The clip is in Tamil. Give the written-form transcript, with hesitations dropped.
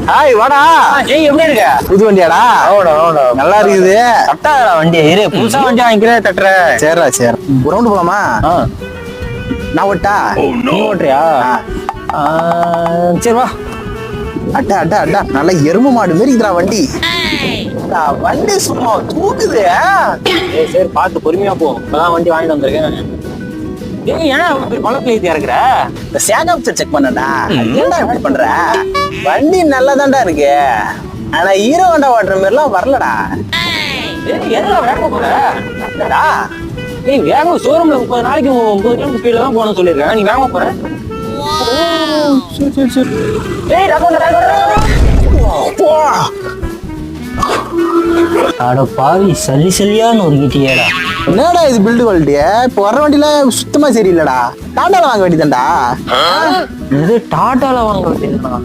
ஹாய் வாடா. ஏய் எப்படி இருக்க? புது வண்டியாடா? நல்லா இருக்குது. தட்டாதடா வண்டி. இரு புதுசா வண்டி வாங்கிக்கிறே தட்டுற. சரிடா சரி. ஒரு ரவுண்டு போலாமா? நான் ஓட்டா? நீ ஓட்டுறியா? சரி வா. அட்டா அட்டா அட்டா நல்ல எருமை மாடு மாரி இருக்குடா வண்டி. வண்டி சும்மா தூக்குது. சரி பார்த்து பொறுமையா போ. இப்பதான் வண்டி வாங்கிட்டு வந்திருக்கேன். ஏய் ஏன்னா பழக்கம் எழுதியா இருக்கிற? இந்த சேகப்சர் செக் பண்ணடா. என்னடா இப்படி பண்ற? வண்டி நல்லாதான்டா இருக்கு. ஆனா ஹீரோ ஹோண்டா ஓட்டுற மாதிரிலாம் வரலடா. எதுல வேக போற? என்னடா ஏய் வேகம் ஷோரூம்ல 30 நாளைக்கு 30 கிலோமீட்டர் ஸ்பீட்ல தான் போகணும்னு சொல்லியிருக்கேன். நீ வேகமா போற? ஏய் அட பாவி சல்லி சல்லியான்னு ஒரு கிட்டியேடா. என்னடா இது பில்டு குவாலிட்டி? இப்போ வர வண்டியில சுத்தமா சரியில்லடா. டாட்டால வாங்க வேண்டியதான்டா. இது டாட்டால வாங்க வேண்டியதுதான்.